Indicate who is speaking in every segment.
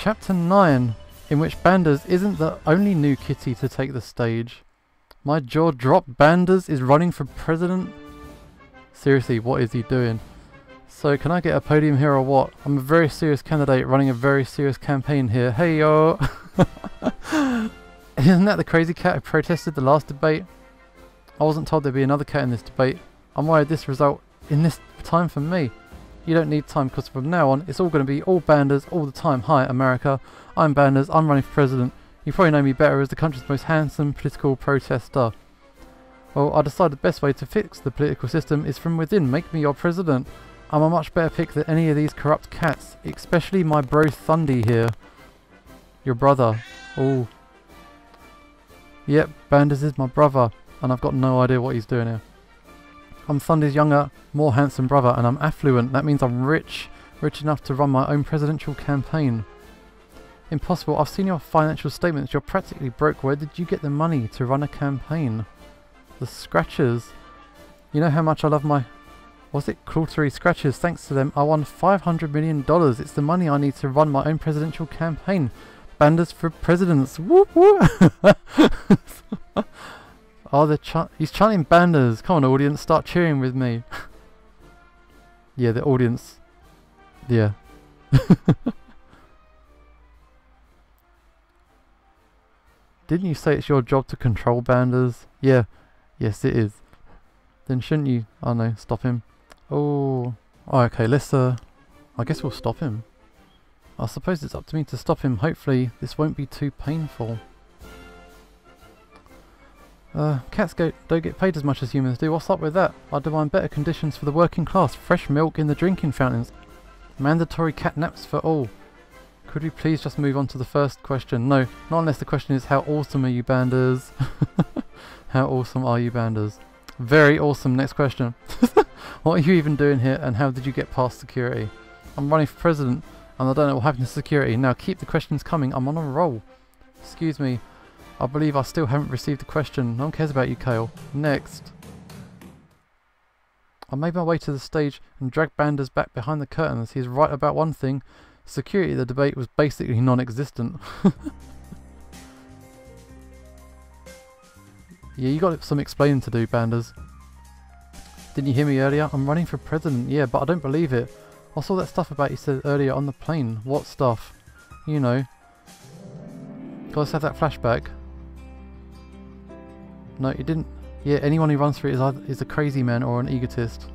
Speaker 1: Chapter 9, in which Banders isn't the only new kitty to take the stage. My jaw dropped. Banders is running for president? Seriously, what is he doing? So can I get a podium here or what? I'm a very serious candidate running a very serious campaign here. Hey yo! Isn't that the crazy cat who protested the last debate? I wasn't told there'd be another cat in this debate. I'm worried this result in this time for me. You don't need time because from now on it's all going to be all Banders all the time. Hi America, I'm Banders, I'm running for president. You probably know me better as the country's most handsome political protester. Well, I decided the best way to fix the political system is from within. Make me your president. I'm a much better pick than any of these corrupt cats, especially my bro Thundy here. Your brother. Oh. Yep, Banders is my brother, and I've got no idea what he's doing here. I'm Thundy's younger, more handsome brother, and I'm affluent. That means I'm rich enough to run my own presidential campaign. Impossible. I've seen your financial statements. You're practically broke. Where did you get the money to run a campaign? The scratchers. You know how much I love my... Was it Cruelty Scratchers? Thanks to them, I won $500 million. It's the money I need to run my own presidential campaign. Banders for presidents. Whoop whoop. Oh, he's chanting Banders. Come on, audience, start cheering with me. Yeah, the audience. Yeah. Didn't you say it's your job to control Banders? Yeah. Yes, it is. Then shouldn't you? Oh no, stop him. Oh, okay, let's I guess we'll stop him. I suppose it's up to me to stop him. Hopefully this won't be too painful. Cats don't get paid as much as humans do. What's up with that? I demand better conditions for the working class. Fresh milk in the drinking fountains. Mandatory cat naps for all. Could we please just move on to the first question? No, not unless the question is how awesome are you Banders? How awesome are you Banders? Very awesome. Next question. What are you even doing here and how did you get past security? I'm running for president and I don't know what happened to security. Now keep the questions coming. I'm on a roll. Excuse me. I believe I still haven't received a question. No one cares about you, Kale. Next. I made my way to the stage and dragged Banders back behind the curtains. He's right about one thing. Security at the debate was basically non-existent. Yeah, you got some explaining to do, Banders. Didn't you hear me earlier? I'm running for president. Yeah, but I don't believe it. I saw that stuff about you said earlier on the plane. What stuff? You know. Let's have that flashback. No, you didn't. Yeah, anyone who runs for it is a crazy man or an egotist.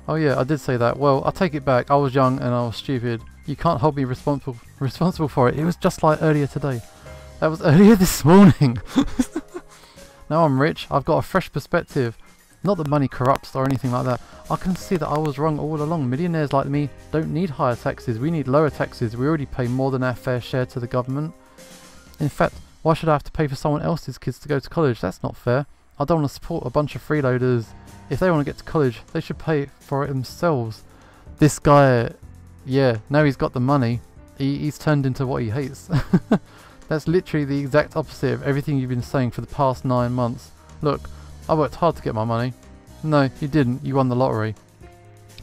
Speaker 1: Oh yeah, I did say that. Well, I take it back. I was young and I was stupid. You can't hold me responsible for it. It was just like earlier today. That was earlier this morning. Now I'm rich. I've got a fresh perspective. Not that money corrupts or anything like that. I can see that I was wrong all along. Millionaires like me don't need higher taxes. We need lower taxes. We already pay more than our fair share to the government. In fact, why should I have to pay for someone else's kids to go to college? That's not fair. I don't want to support a bunch of freeloaders. If they want to get to college, they should pay for it themselves. This guy, yeah, now he's got the money. He's turned into what he hates. That's literally the exact opposite of everything you've been saying for the past 9 months. Look, I worked hard to get my money. No, you didn't. You won the lottery.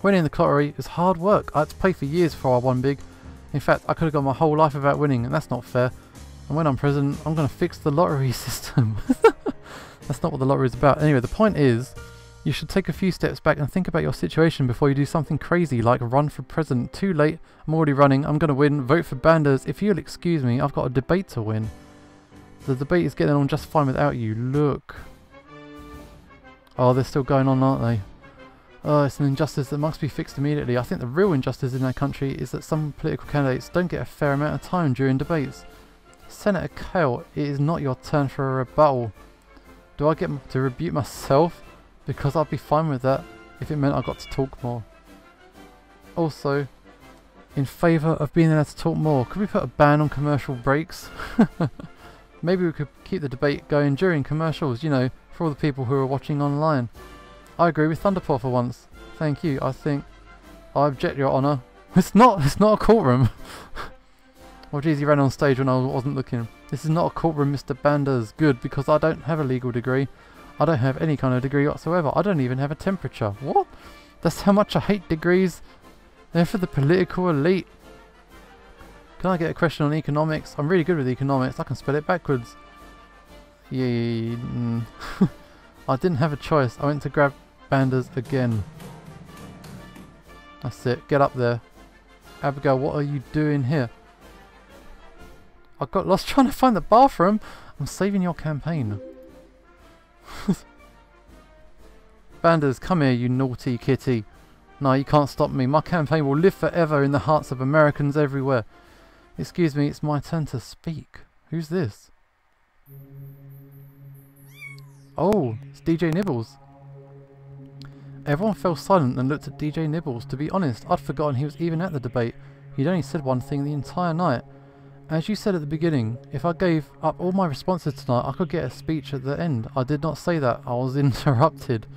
Speaker 1: Winning the lottery is hard work. I had to pay for years before I won big. In fact, I could have gone my whole life without winning, and that's not fair. And when I'm president, I'm going to fix the lottery system. That's not what the lottery is about. Anyway, the point is, you should take a few steps back and think about your situation before you do something crazy like run for president. Too late. I'm already running. I'm going to win. Vote for Banders. If you'll excuse me, I've got a debate to win. The debate is getting on just fine without you. Look. Oh, they're still going on, aren't they? Oh, it's an injustice that must be fixed immediately. I think the real injustice in our country is that some political candidates don't get a fair amount of time during debates. Senator Kale, it is not your turn for a rebuttal. Do I get to rebuke myself? Because I'd be fine with that if it meant I got to talk more. Also, in favour of being able to talk more, could we put a ban on commercial breaks? Maybe we could keep the debate going during commercials, you know, for all the people who are watching online. I agree with Thunderpaw for once. Thank you. I object, Your Honour. It's not a courtroom. Oh geez, he ran on stage when I wasn't looking. This is not a courtroom, Mr. Banders. Good, because I don't have a legal degree. I don't have any kind of degree whatsoever. I don't even have a temperature. What? That's how much I hate degrees. They're for the political elite. Can I get a question on economics? I'm really good with economics. I can spell it backwards. Yeah. I didn't have a choice. I went to grab Banders again. That's it. Get up there. Abigail, what are you doing here? I got lost trying to find the bathroom. I'm saving your campaign. Banders, come here, you naughty kitty. No, you can't stop me. My campaign will live forever in the hearts of Americans everywhere. Excuse me, it's my turn to speak. Who's this? Oh, it's DJ Nibbles. Everyone fell silent and looked at DJ Nibbles. To be honest, I'd forgotten he was even at the debate. He'd only said one thing the entire night. As you said at the beginning, if I gave up all my responses tonight, I could get a speech at the end. I did not say that. I was interrupted.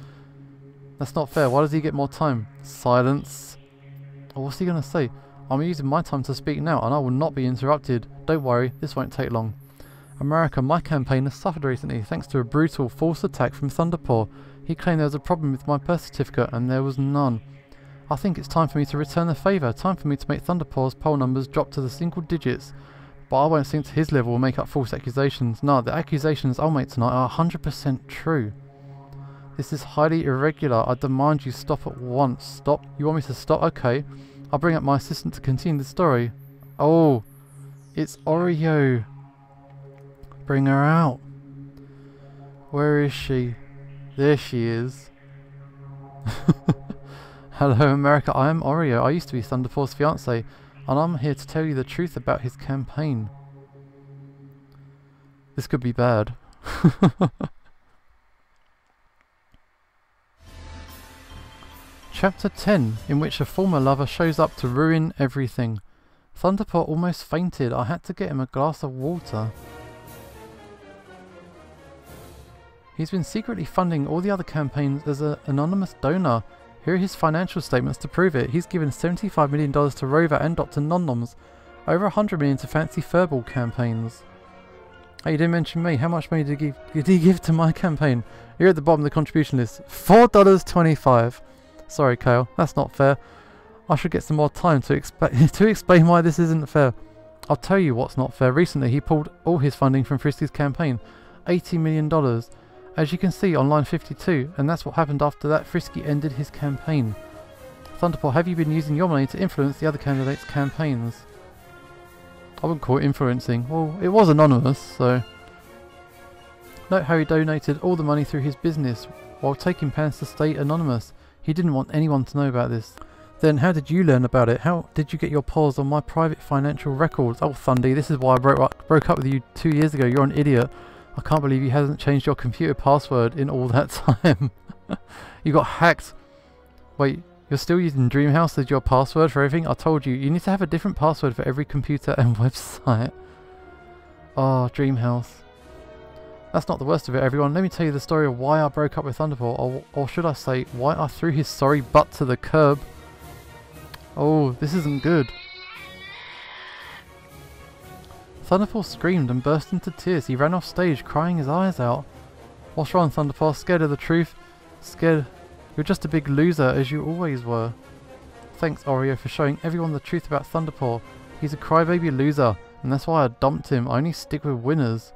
Speaker 1: That's not fair. Why does he get more time? Silence. Oh, what's he going to say? I'm using my time to speak now and I will not be interrupted. Don't worry, this won't take long. America, my campaign has suffered recently thanks to a brutal false attack from Thunderpaw. He claimed there was a problem with my birth certificate and there was none. I think it's time for me to return the favour. Time for me to make Thunderpaw's poll numbers drop to the single digits. But I won't sink to his level or make up false accusations. No, the accusations I'll make tonight are 100% true. This is highly irregular. I demand you stop at once. Stop? You want me to stop? Okay. I'll bring up my assistant to continue the story. Oh, it's Oreo. Bring her out. Where is she? There she is. Hello America, I am Oreo. I used to be Thunderpaw's fiancé, and I'm here to tell you the truth about his campaign. This could be bad. Chapter 10, in which a former lover shows up to ruin everything. Thunderpaw almost fainted. I had to get him a glass of water. He's been secretly funding all the other campaigns as an anonymous donor. Here are his financial statements to prove it. He's given $75 million to Rover and Dr. Nonnoms. Over $100 million to Fancy Furball campaigns. Hey, you didn't mention me. How much money did he give to my campaign? You're at the bottom of the contribution list. $4.25. Sorry, Kale. That's not fair. I should get some more time to explain why this isn't fair. I'll tell you what's not fair. Recently, he pulled all his funding from Frisky's campaign. $80 million. As you can see on line 52, and that's what happened after that. Frisky ended his campaign. Thunderpaw, have you been using your money to influence the other candidates' campaigns? I wouldn't call it influencing. Well, it was anonymous, so... Note how he donated all the money through his business, while taking pans to stay anonymous. He didn't want anyone to know about this. Then how did you learn about it? How did you get your paws on my private financial records? Oh, Thundy, this is why I broke up with you 2 years ago. You're an idiot. I can't believe you hasn't changed your computer password in all that time. You got hacked. Wait, you're still using Dreamhouse as your password for everything? I told you, you need to have a different password for every computer and website. Oh, Dreamhouse. That's not the worst of it, everyone. Let me tell you the story of why I broke up with Thunderpaw, or should I say, why I threw his sorry butt to the curb. Oh, this isn't good. Thunderpaw screamed and burst into tears. He ran off stage, crying his eyes out. What's wrong, Thunderpaw? Scared of the truth? Scared? You're just a big loser, as you always were. Thanks, Oreo, for showing everyone the truth about Thunderpaw. He's a crybaby loser, and that's why I dumped him. I only stick with winners.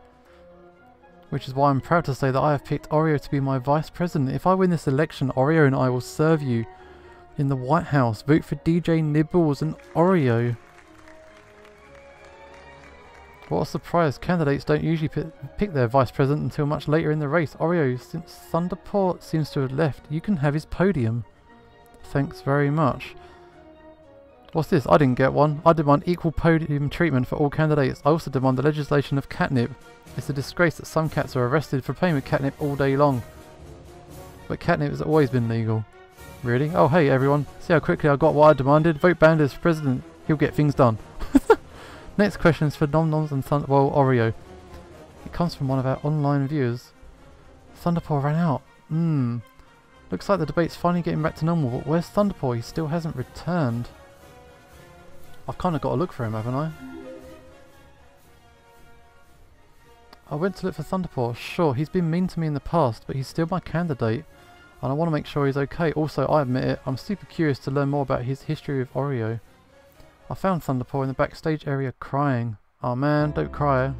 Speaker 1: Which is why I'm proud to say that I have picked Oreo to be my vice president. If I win this election, Oreo and I will serve you in the White House. Vote for DJ Nibbles and Oreo. What a surprise. Candidates don't usually pick their vice president until much later in the race. Oreo, since Thunderpaw seems to have left, you can have his podium. Thanks very much. What's this? I didn't get one. I demand equal podium treatment for all candidates. I also demand the legislation of catnip. It's a disgrace that some cats are arrested for playing with catnip all day long. But catnip has always been legal. Really? Oh hey everyone, see how quickly I got what I demanded? Vote Banders for president. He'll get things done. Next question is for Nom-Noms and Oreo. It comes from one of our online viewers. Thunderpaw ran out. Looks like the debate's finally getting back to normal, but where's Thunderpaw? He still hasn't returned. I've kind of got to look for him, haven't I? I went to look for Thunderpaw. Sure, he's been mean to me in the past, but he's still my candidate. and I want to make sure he's okay. Also, I admit it, I'm super curious to learn more about his history with Oreo. I found Thunderpaw in the backstage area crying. Oh man, don't cry.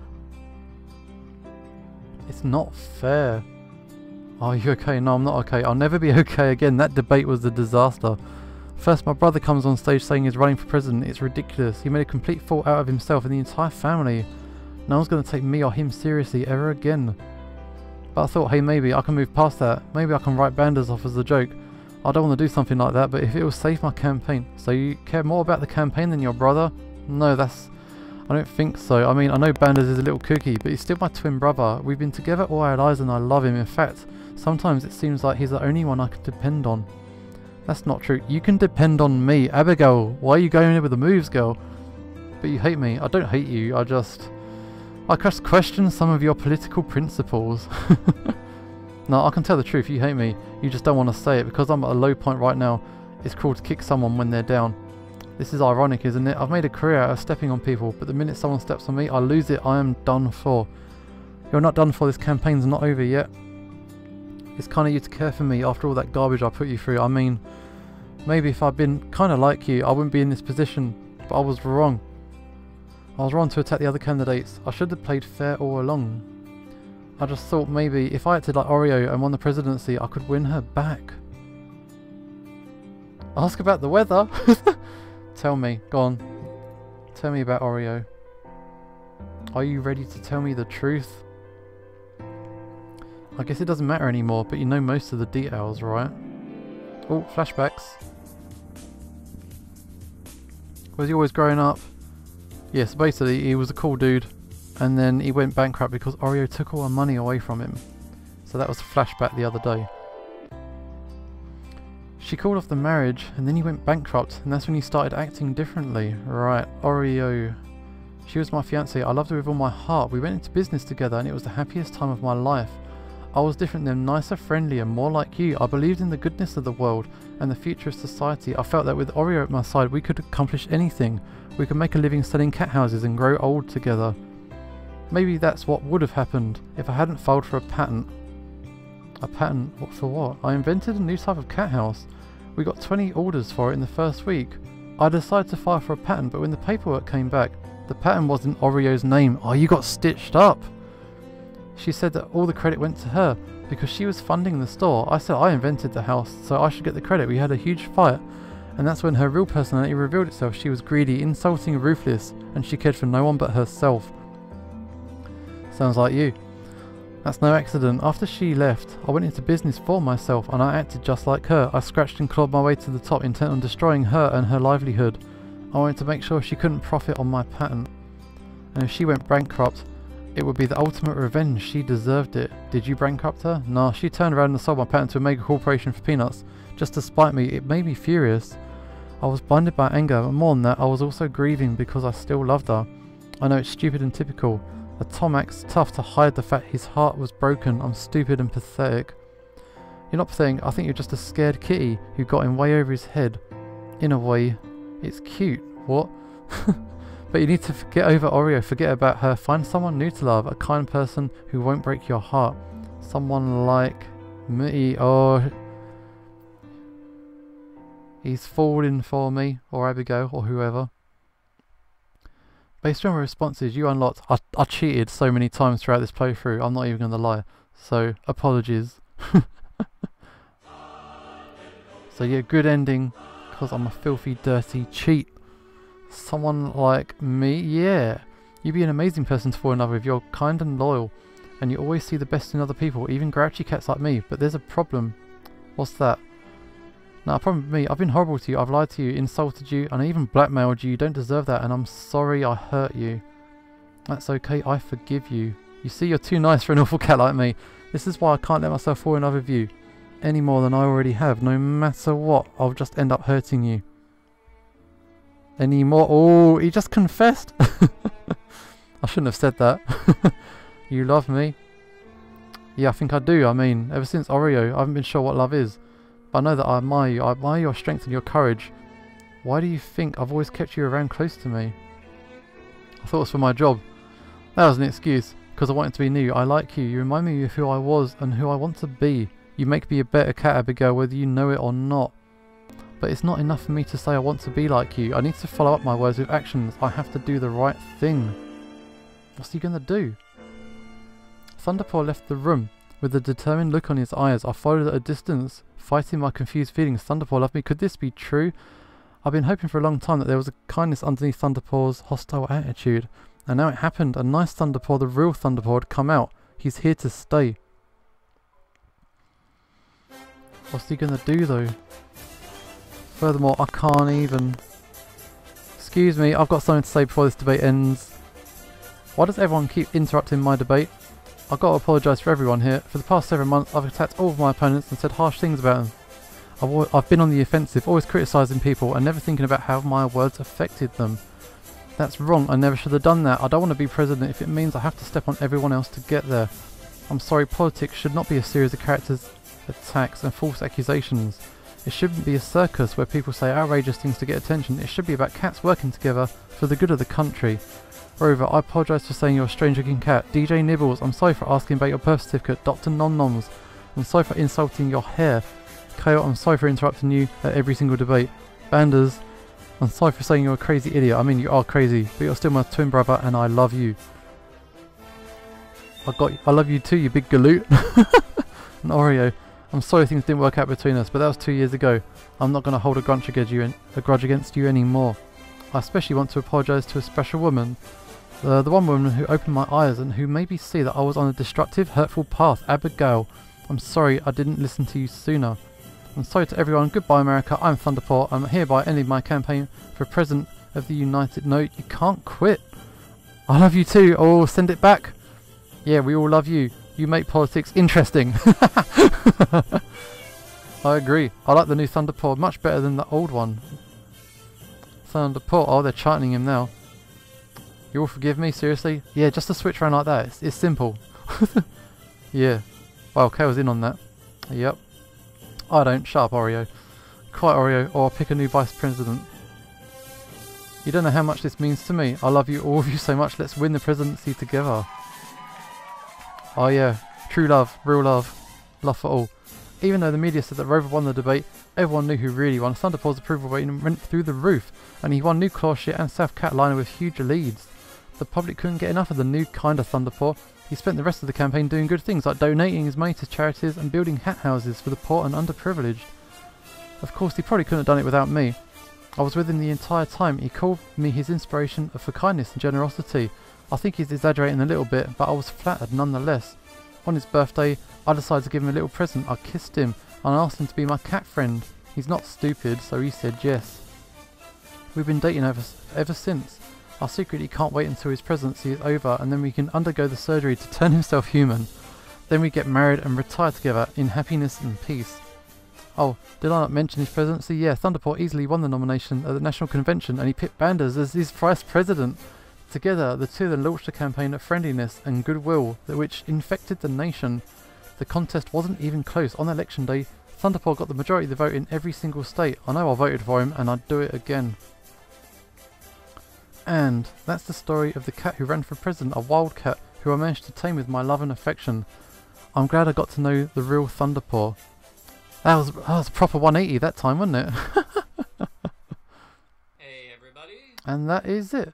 Speaker 1: It's not fair. Are you okay? No, I'm not okay. I'll never be okay again. That debate was a disaster. First, my brother comes on stage saying he's running for president. It's ridiculous. He made a complete fool out of himself and the entire family. No one's going to take me or him seriously ever again. But I thought, hey, maybe I can move past that. Maybe I can write Banders off as a joke. I don't want to do something like that, but if it will save my campaign. So you care more about the campaign than your brother? No, I don't think so. I mean, I know Banders is a little kooky, but he's still my twin brother. We've been together all our lives and I love him. In fact, sometimes it seems like he's the only one I could depend on. That's not true. You can depend on me. Abigail, why are you going in with the moves, girl? But you hate me. I don't hate you. I just question some of your political principles. No, I can tell the truth. You hate me. You just don't want to say it because I'm at a low point right now. It's cruel to kick someone when they're down. This is ironic, isn't it? I've made a career out of stepping on people, but the minute someone steps on me, I lose it. I am done for. You're not done for. This campaign's not over yet. It's kind of you to care for me after all that garbage I put you through. I mean, maybe if I'd been kind of like you, I wouldn't be in this position. But I was wrong. I was wrong to attack the other candidates. I should have played fair all along. I just thought maybe if I acted like Oreo and won the presidency, I could win her back. Ask about the weather? Tell me. Go on. Tell me about Oreo. Are you ready to tell me the truth? I guess it doesn't matter anymore, but you know most of the details, right? Oh, flashbacks. Was he always growing up? Yes, basically he was a cool dude, and then he went bankrupt because Oreo took all our money away from him. So that was a flashback the other day. She called off the marriage, and then he went bankrupt, and that's when he started acting differently. Right, Oreo. She was my fiancée. I loved her with all my heart. We went into business together, and it was the happiest time of my life. I was different than nicer, friendlier, more like you. I believed in the goodness of the world and the future of society. I felt that with Oreo at my side, we could accomplish anything. We could make a living selling cat houses and grow old together. Maybe that's what would have happened if I hadn't filed for a patent. A patent? What for what? I invented a new type of cat house. We got 20 orders for it in the first week. I decided to file for a patent, but when the paperwork came back, the patent was in Oreo's name. Oh, you got stitched up. She said that all the credit went to her because she was funding the store. I said I invented the house, so I should get the credit. We had a huge fight, and that's when her real personality revealed itself. She was greedy, insulting, ruthless, and she cared for no one but herself. Sounds like you. That's no accident. After she left, I went into business for myself, and I acted just like her. I scratched and clawed my way to the top, intent on destroying her and her livelihood. I wanted to make sure she couldn't profit on my patent, and if she went bankrupt, it would be the ultimate revenge. She deserved it. Did you bankrupt her? Nah, she turned around and sold my patent to a mega corporation for peanuts. Just to spite me. It made me furious. I was blinded by anger, but more than that, I was also grieving because I still loved her. I know it's stupid and typical. A Tom acts tough to hide the fact his heart was broken. I'm stupid and pathetic. You're not pathetic. I think you're just a scared kitty who got in way over his head. In a way, it's cute. What? But you need to get over Oreo, forget about her, find someone new to love, a kind person who won't break your heart. Someone like me. Oh, he's falling for me, or Abigail, or whoever. Based on my responses you unlocked, I cheated so many times throughout this playthrough, I'm not even going to lie. So, apologies. So yeah, good ending, because I'm a filthy, dirty cheat. Someone like me, yeah. You'd be an amazing person to fall in love with. You're kind and loyal, and you always see the best in other people, even grouchy cats like me. But there's a problem. What's that? No, a problem with me. I've been horrible to you. I've lied to you, insulted you, and I even blackmailed you. You don't deserve that, and I'm sorry I hurt you. That's okay. I forgive you. You see, you're too nice for an awful cat like me. This is why I can't let myself fall in love with you any more than I already have. No matter what, I'll just end up hurting you. Any more? Oh, he just confessed. I shouldn't have said that. You love me? Yeah, I think I do. I mean, ever since Oreo, I haven't been sure what love is. But I know that I admire you. I admire your strength and your courage. Why do you think I've always kept you around close to me? I thought it was for my job. That was an excuse, because I wanted to be new. I like you. You remind me of who I was and who I want to be. You make me a better cat, Abigail, whether you know it or not. But it's not enough for me to say I want to be like you. I need to follow up my words with actions. I have to do the right thing. What's he gonna do? Thunderpaw left the room. With a determined look on his eyes, I followed at a distance, fighting my confused feelings. Thunderpaw loved me. Could this be true? I've been hoping for a long time that there was a kindness underneath Thunderpaw's hostile attitude. And now it happened. A nice Thunderpaw, the real Thunderpaw, had come out. He's here to stay. What's he gonna do though? Furthermore, I can't even... Excuse me, I've got something to say before this debate ends. Why does everyone keep interrupting my debate? I've got to apologise for everyone here. For the past several months, I've attacked all of my opponents and said harsh things about them. I've been on the offensive, always criticising people and never thinking about how my words affected them. That's wrong, I never should have done that. I don't want to be president if it means I have to step on everyone else to get there. I'm sorry, politics should not be a series of characters, attacks and false accusations. It shouldn't be a circus where people say outrageous things to get attention. It should be about cats working together for the good of the country. Moreover, I apologise for saying you're a strange looking cat. DJ Nibbles, I'm sorry for asking about your birth certificate. Dr. Non-Noms, I'm sorry for insulting your hair. Kale, I'm sorry for interrupting you at every single debate. Banders, I'm sorry for saying you're a crazy idiot. I mean, you are crazy, but you're still my twin brother and I love you. I love you too, you big galoot. And Oreo, I'm sorry things didn't work out between us, but that was 2 years ago. I'm not going to hold a grudge against you anymore. I especially want to apologise to a special woman. The one woman who opened my eyes and who made me see that I was on a destructive, hurtful path. Abigail, I'm sorry I didn't listen to you sooner. I'm sorry to everyone. Goodbye, America. I'm Thunderpaw. I'm hereby ending my campaign for President of the United... No, you can't quit. I love you too. Oh, send it back. Yeah, we all love you. You make politics interesting. I agree. I like the new Thunderpaw much better than the old one. Thunderpaw. Oh, they're chanting him now. You all forgive me? Seriously? Yeah, just a switch around like that. It's simple. Yeah. Well, Kale's in on that. Yep. I don't. Shut up, Oreo. Quiet, Oreo, or I'll pick a new vice president. You don't know how much this means to me. I love you, all of you, so much. Let's win the presidency together. Oh yeah. True love. Real love. Love for all. Even though the media said that Rover won the debate, everyone knew who really won. Thunderpaw's approval rating went through the roof, and he won New Clawshit and South Carolina with huge leads. The public couldn't get enough of the new kind of Thunderpaw. He spent the rest of the campaign doing good things like donating his money to charities and building hat houses for the poor and underprivileged. Of course, he probably couldn't have done it without me. I was with him the entire time. He called me his inspiration for kindness and generosity. I think he's exaggerating a little bit, but I was flattered nonetheless. On his birthday, I decided to give him a little present. I kissed him and I asked him to be my cat friend. He's not stupid, so he said yes. We've been dating ever since. I secretly can't wait until his presidency is over and then we can undergo the surgery to turn himself human. Then we get married and retire together in happiness and peace. Oh, did I not mention his presidency? Yeah, Thunderpaw easily won the nomination at the National Convention and he picked Banders as his vice president. Together, the two then launched a campaign of friendliness and goodwill which infected the nation. The contest wasn't even close. On election day, Thunderpaw got the majority of the vote in every single state. I know I voted for him and I'd do it again. And that's the story of the cat who ran for president, a wildcat who I managed to tame with my love and affection. I'm glad I got to know the real Thunderpaw. That was a proper 180 that time, wasn't it?
Speaker 2: Hey everybody.
Speaker 1: And that is it.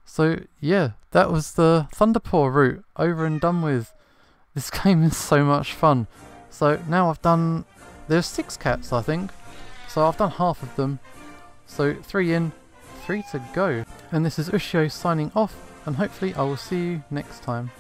Speaker 1: So yeah, that was the Thunderpaw route, over and done with. This game is so much fun. So now I've done, there's 6 cats I think, so I've done half of them. So 3 in, 3 to go. And this is Ushio signing off, and hopefully I will see you next time.